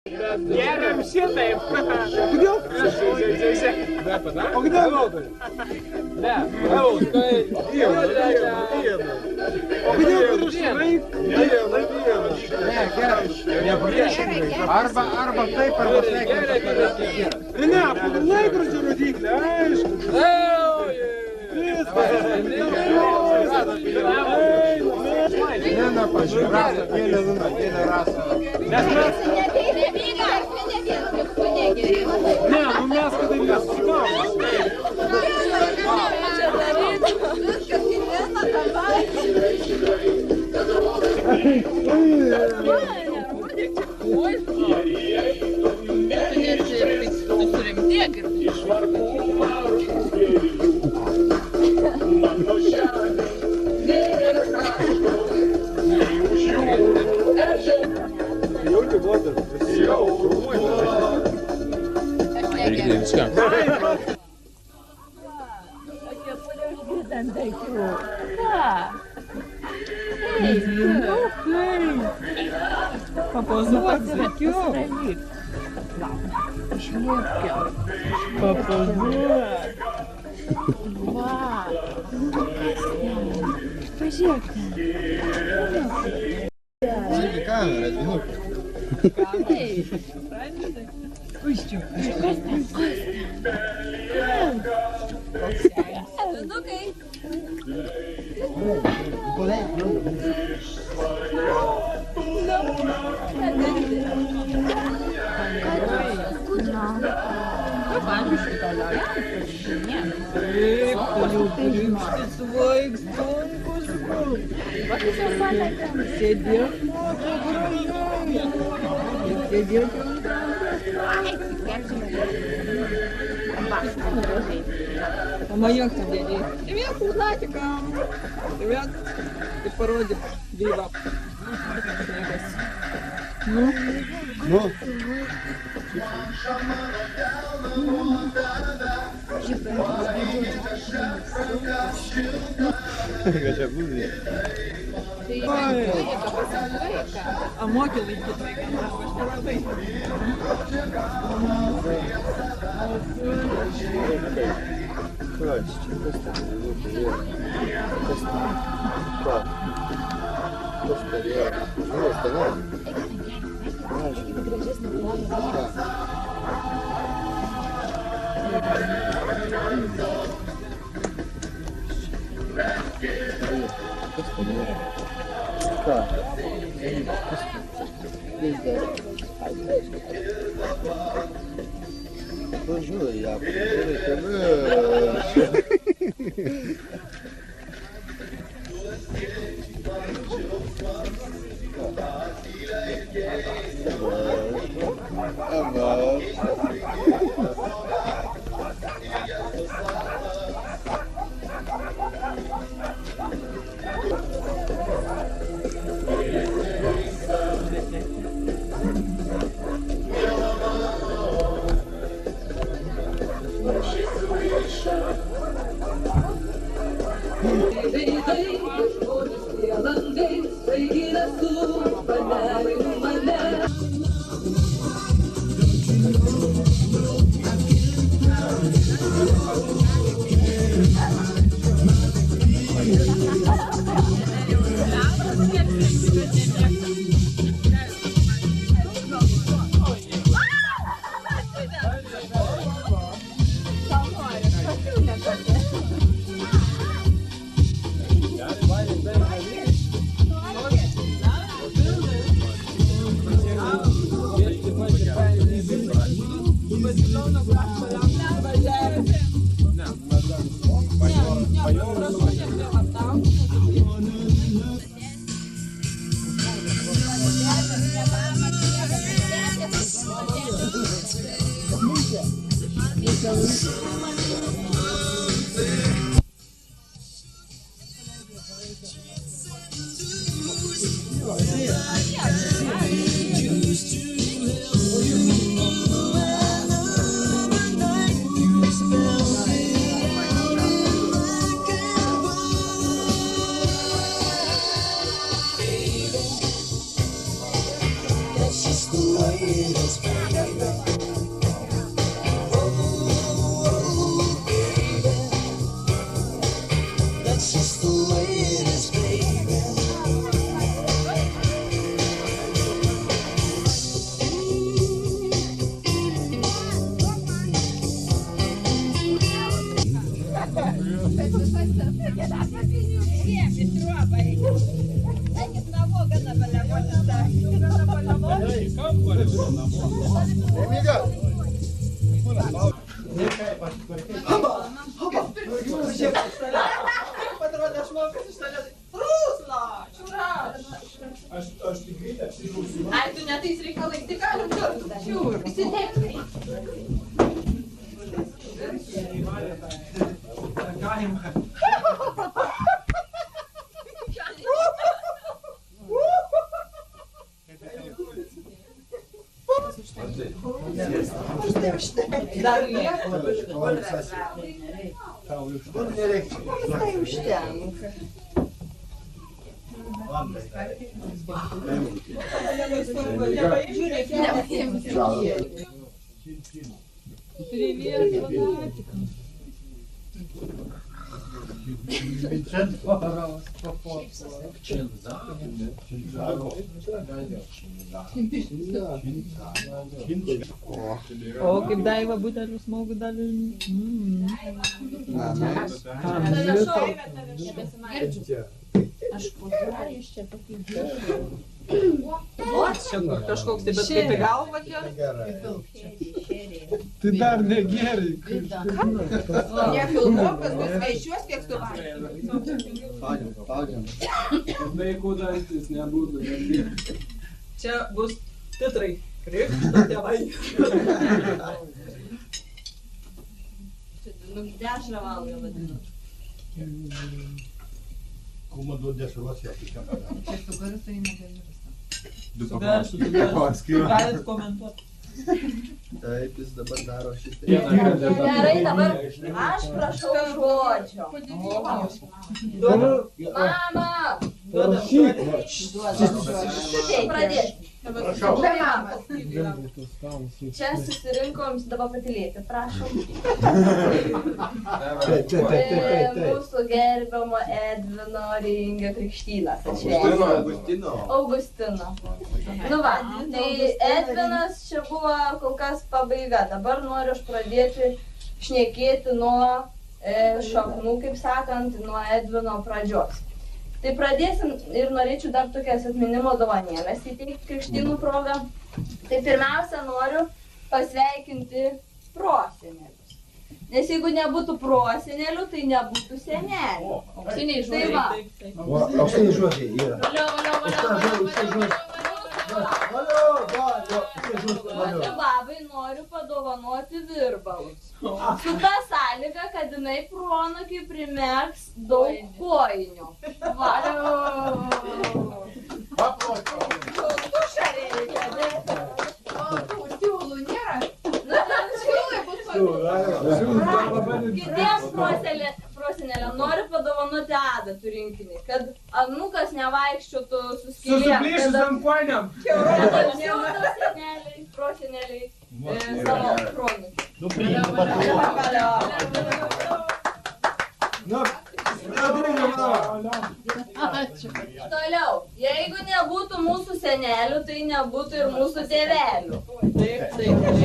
Geriam šitaip. Kodėl? O kodėl naudai? Ne. O kodėl rašai? Ne, gerai. Nepriešingai. Arba taip, arba taip. Ne, laikrodžio rodyklė, aišku. Viena pažiūrėta, viena rasa. Nes mes... Ne, nu mes kada nesusigavom. Papozuok, sakiau. Papozuok. Va. Pažiūrėk ten. Žiūrėk kamerą, dvinuką. Puščiu. Kas ten? Vinukai. Sėdėk, sėdėk. Pamajok tam dėdėjai. Привет, кузнатикам. Привет. Ты пародик. Вива. Ну? Ну? Kažkaip būdė. А моки laikyti vaiką, aš nelabai. Kas čia, kas ten? Kas ten? Ką? Kas ten yra? Žiūrės, ten yra. Kas ten yra? Ką? Kas ten? Vis dar. Važiuoju ją, Ai, tu netais reikalais, tai galim džiaugtis. Šiūr. Įsidėkti. Dar lieka. Tai užtenka. O, kaip Daiva butelių smogų dalį. Aš pozorėjus čia tokį džiaugiu. Kažkoks tai, bet kaip į galvą gerai. Tai dar negeri. Nefilmuokas, bet skaičiuos, kiek tu valgai. Spaudžiam. Vaikų dantis nebūtų. Čia bus titrai. Krikšto tėvai. Dešrą valgą vadinu. Kuma duot dešros, ją tik ką padarė. Čia su garsu tai negali. Su garsu. Galit komentuoti. Taip, jis dabar daro šitą. Gerai, dabar aš prašau žodžio. Mama! Prašyk. Pradėti. Prašau. Be mamos. Čia susirinkom dabar patylėti, prašom. Mūsų gerbiamo Edvino Ringio krikštynas. Augustino. Nu va, tai Edvinas čia buvo kol kas pabaiga. Dabar noriu aš pradėti šnekėti nuo šaknų, kaip sakant, nuo Edvino pradžios. Tai pradėsim ir norėčiau dar tokias atminimo dovanėlės įteikti krikštynų progą. Tai pirmiausia noriu pasveikinti prosenelius. Nes jeigu nebūtų prosenelių, tai nebūtų senelių. Auksiniai Tai žodžiai. va. Auksiniai žodžiai yra. Mano babai noriu padovanoti virbalus. Su ta sąlyga, kad jinai proanūkiui primerks daug kojinių. Va. Tušą reikia, bet... O, tų siūlų nėra? Kitiems proseneliam noriu padovanoti adatų rinkinį, kad anūkas nevaikščiotų Susiplyšusiam kojiniam. Proseneliai savo proanūkiui. Nu, priimtų patruolą. Toliau, jeigu nebūtų mūsų senelių, tai nebūtų ir mūsų tėvelių.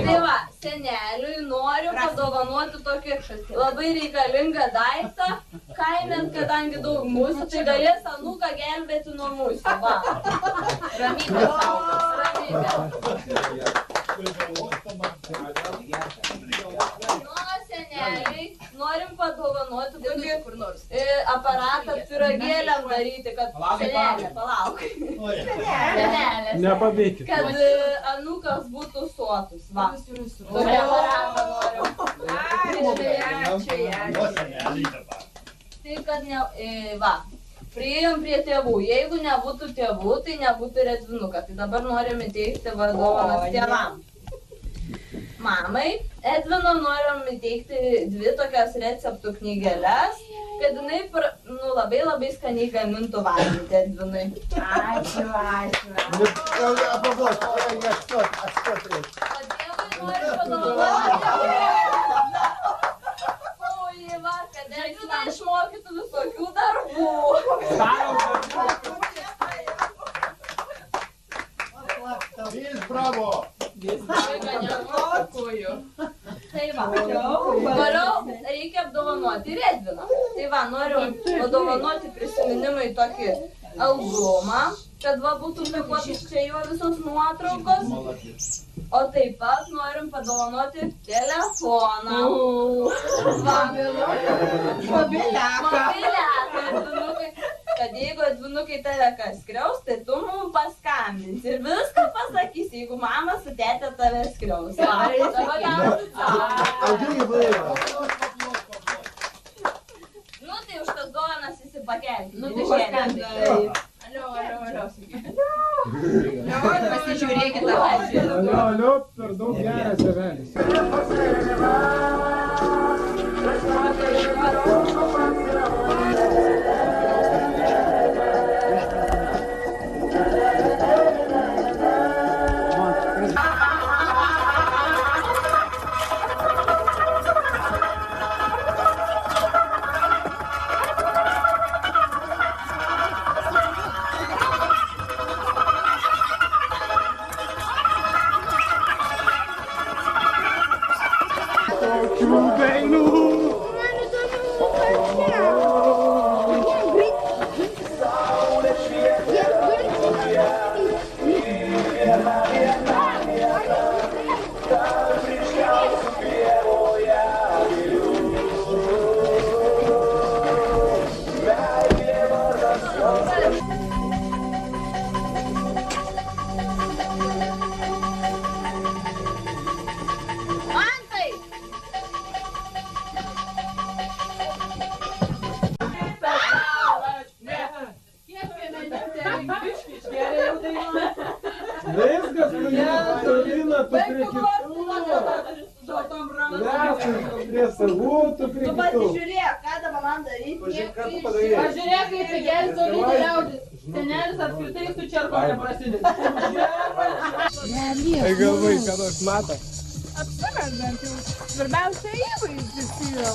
Tai va, seneliui noriu padovanoti tokį labai reikalingą daiktą. Kaime, kadangi daug mūsų, tai galės anūką gelbėti nuo mūsų. Va. Ramybė. Seneliai, norim padovanoti tokį aparatą pyragėliam daryti, kad senelė, palauk. Senelės. Nepabėkit. Kad anūkas būtų sotus, va. Tokį aparatą norim. Tai kad va. Priėjom prie tėvų. Jeigu nebūtų tėvų, tai nebūtų ir Edvinuką. Tai dabar norim įteikti dovanas tėvam. Mamai Edvino norim įteikti 2 tokias receptų knygeles kad jinai labai skaniai gamintų valgyti Edvinui. Ačiū. Pabos, aš stot. O Dievui noriu padovanoti. Oi, va, kad Edviną išmokytų visokių darbų. Vis, bravo. Tai va, toliau reikia apdovanoti ir Edviną. Tai va, noriu padovanoti prisiminimui tokį albumą, kad va būtų prikuotis čia jo visos nuotraukos. O taip pat norim padovanoti telefoną. Mobiliaką, Edvinukai. Kad jeigu Edvinukai tave kas skriaus, tai tu mums paskambins ir viską pasakys, jeigu mama su tėte tave skriaus. Nu tai už tas dovanas įsipakelti. Nu tai šiandien. Alio. Pasižiūrėkit tą pačią. Alio, per daug geras sevelis. Viskas, Tolina, tu prie kitų. Prie savų, tu prie kitų. Pasižiūrėk, ką dabar man daryti. Pažiūrėk, kaip pigelis Tolina liaudis. Senelis apskritai su čerko neprasidės. Tai galvai, ką nors mato. Apsirandant jau. Svarbiausia įvaizdis yra.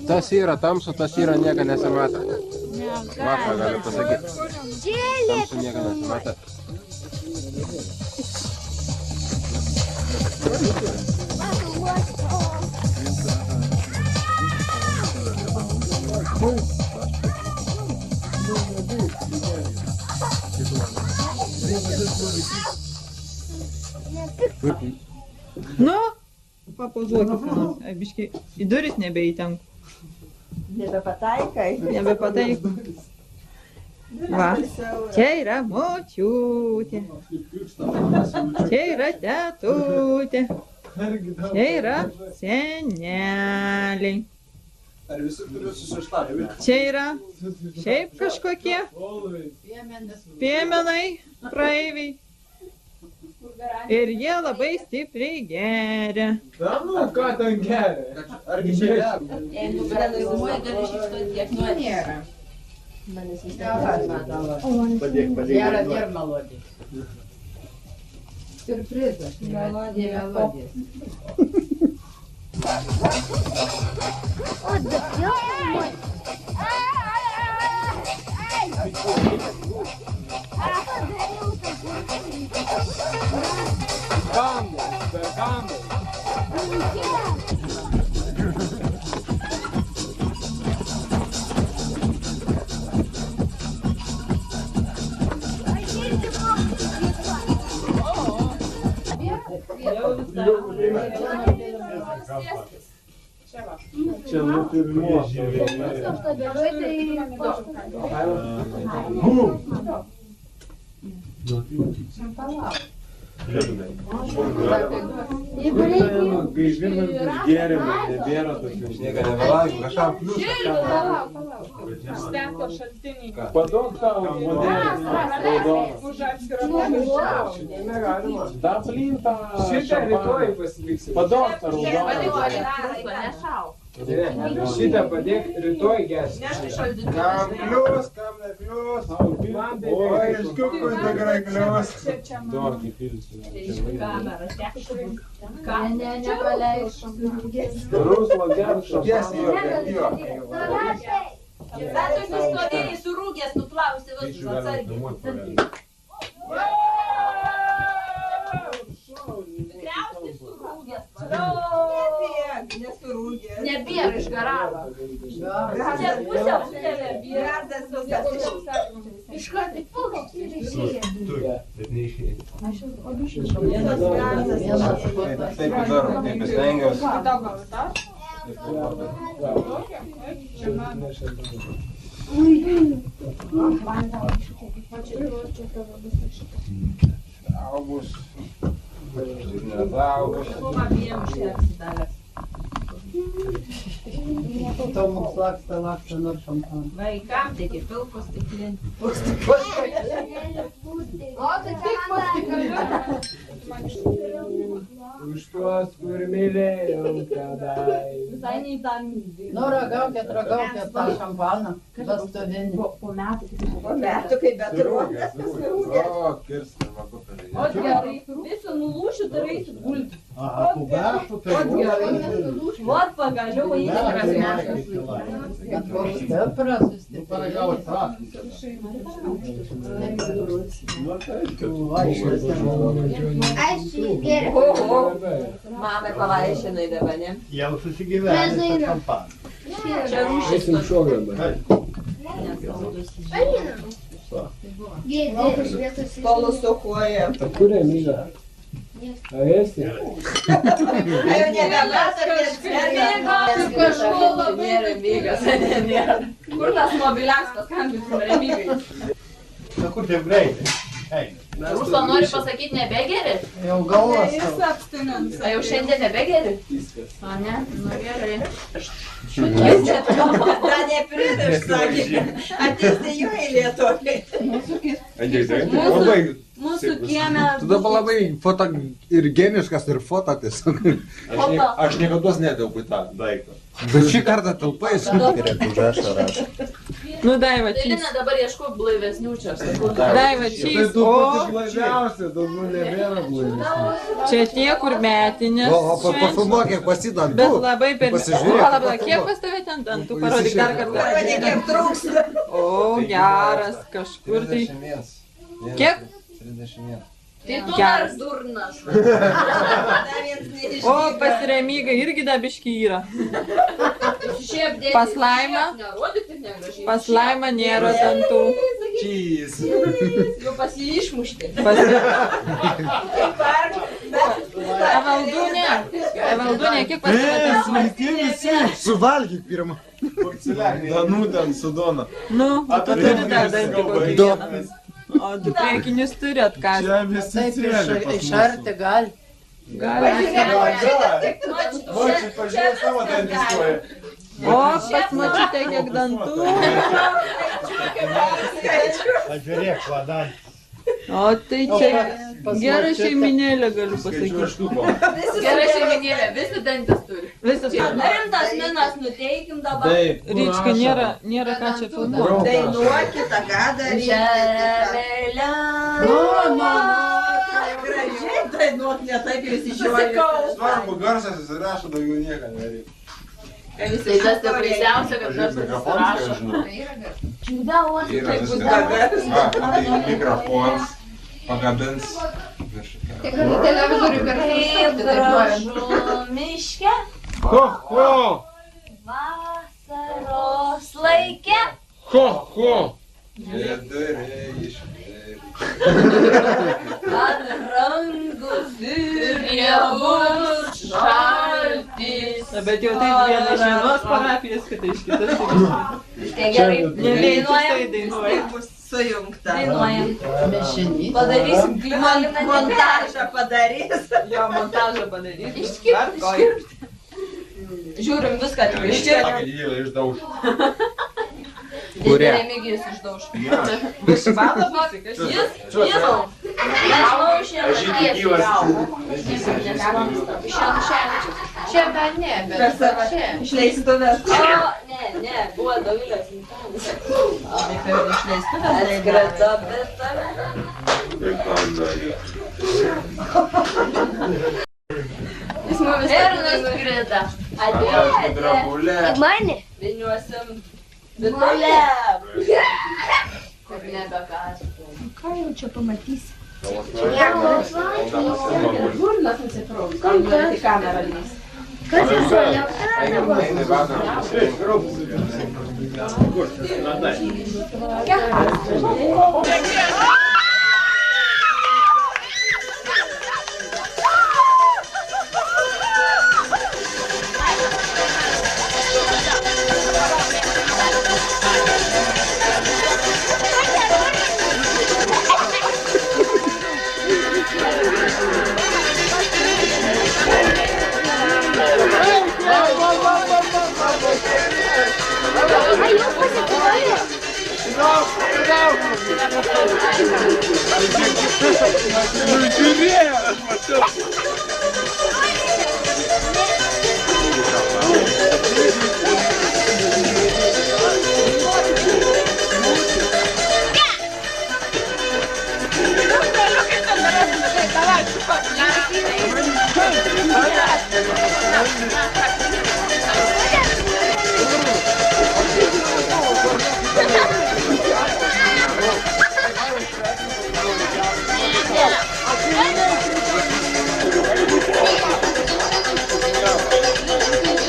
Tas yra tamsu, tas yra nieko nesimato. Vakar galiu pasakyti. Tamsu nieko nesimato. Nu, papozuokit, biškai, į duris nebeįtenku. Nebepataikai. Nebepataiku. Va, čia yra močiutė. Čia yra tetutė. Čia yra seneliai. Čia yra šiaip kažkokie piemenai, praeiviai. Ir jie labai stipriai geria. Na, nu, ką ten geria? Argi čia geria? Jeigu bendraimuoja, gali šito tiek nėra. Padėk. Gera ir melodija. Siurprizas. Melodija. Čia nufilmuota. Gaivinant gėrimas, nebėra tokių. Nieko nevalgyk, kažkam plius. Steko šaltiniai. Padok tau modelis. Už atskirą paviršį. Negalima. Da plinta Šitą rytoj pasiliksim. Padok tą raudoną. Nešauk. Šitą padėk rytoj gersi. Kam klius, kam neklius. Man tai Oi, iškiukui tikrai klius. Tokį pilsiu. Nepaleisiu. Ruslo geršo. Gesi jo, jo. Bet jūs stovėjai surūgęs, nuplausi visus atsargiai. Tikriausiai surūgęs. Nesurūgęs. Nebėra iš garažo. Čia pusė apsėlė bėra. Iš karto tik pulkoks ir išėjo. Bet neišėjai. Taip darom, taip stengiausi. Augus. Ir nedaugus. Tomas laksta nors šampaną. Vaikam tik pilkos stiklinį. O, tai tik pastikaliu. Už tuos, kur mylėjom kadai. Visai nei tam. Nu, ragaukit tą šampaną. Vestuvinį. Po metų. Po metų, kai betrūkęs. O, kirstam, va, kupelį. O gerai, visų nulūšių darysit gulti. Aha, po metų tai Vot pagaliau įsiras metas. Bet koks stipras, vis tik. paragauti trakį. Oho, mamai pavaišinai dabar, ne? Jau susigyvenę šampaną. Čia rūšis. Eisim šokam. Polusukuoja. A kur Emilija? A esi? Jau nebematot, kažko labai nėra mygas, nėra. Kur tas mobiliaks paskambinsim Remygai? Na kur taip greitai? Eina. Ruslo nori pasakyti nebegeri? Jau galvas. A jau šiandien nebegeri? O ne? Nu gerai. Da neprideš, sakė. Atėsi jų į Lietuvą. Mūsų kieme... Tu dabar labai ir geniškas, ir foto tiesiog. Aš niekada netelpu į tą daiktą. Bet šį kartą telpai skulptūrė užrašo rašo. Nu, Daiva, Tai čys. ne, dabar ieškau blaivesnių čia. aš sakau. Daiva, Tai čys. tu O, pati blažiausia, daugiau nebėra blaivesnių. čia tie, kur metinės. O pafilmuok, kiek pasidant. Bet labai per... Pasižiūrėk. Pala, kiek pas tave ten dantų? Parodyk dar kartą. Kiek trūksta. O, geras, kažkur tai. Kiek? 31. Tai tu Geras. dar durnas. O, pas Remyga irgi dabiški yra. Šiaip dėti. Pas Laimą? Nerodyk tik negražiai. Pas Laimą nėra dantų. Čys. Jau pas jį išmušti. Evaldūnė, kiek pas tave dantų? Suvalgyk pirmą. Danų ten su Dona. Nu, tu turi dar dantį kokį vieną. O du priekinius turi atkąsti. Čia visi Taip cėlė pas išarti gali. Gali. Močiut, pažiūrėk savo dantis koja. O, pas mačiutę kiek dantų. Pažiūrėk, vadant. O, tai čia gera šeiminėlė, galiu pasakyti. Gerai šeiminėlė, visi dantis turi. Visas Rimtas minas nuteikim dabar. Taip. Ryčka, nėra ką čia filmuoti. Dainuokite, ką daryti. Žemelė. Gražiai dainuot, ne taip jūs išjuojate. Svarbu garsas įsirašo, daugiau nieko nereikia. Tai tas tai baisiausia, kad dar pasirašo. Yra viskas. Va, tai mikrofonas pagadins. Tik televizorių Kaip gražu miške, Ho, ho, vasaros laike. ho, ho. Viduriai išvėri. Ant rangus ir nebus šaltis. Bet jau taip viena iš vienos parapijos, kita iš kitos. Tai gerai, Ne vientisai dainuojam. dainuoja. Bus sujungta. Dainuojam. Mišinys. Padarysim klimatą. Montažą padarys. Jo montažą padaryti. Iškirpt. Žiūrim viską tik iškirpt. Pagėlė išdauž. Dėdė Remigijus išdauž. Švalo būsi, kas Jis, jis? nežinau, šiandien Aš jį gyvas. šiandien Čia dar ne, Per bet save. čia. Išleistuvės. O, ne, buvo Dovilės gimtadienis. Išleistuvės. Atskrido, bet Jis mumis ir nuskrido. Atėjo. Drabulė. Mane? Dainuosim Vitulė. Kur nebekas. Ką jau čia pamatysi? Žurnas nusipraus. Į kamerą lys. Kas jūs žolė?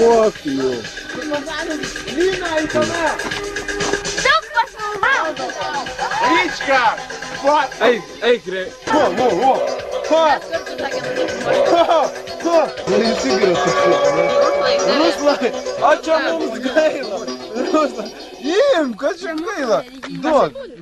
Fuck you. Річка! Ей, грей. Не Сибір Руслан, а чому mums gaila? Ruslai, imk, ko čia gaila? Duok.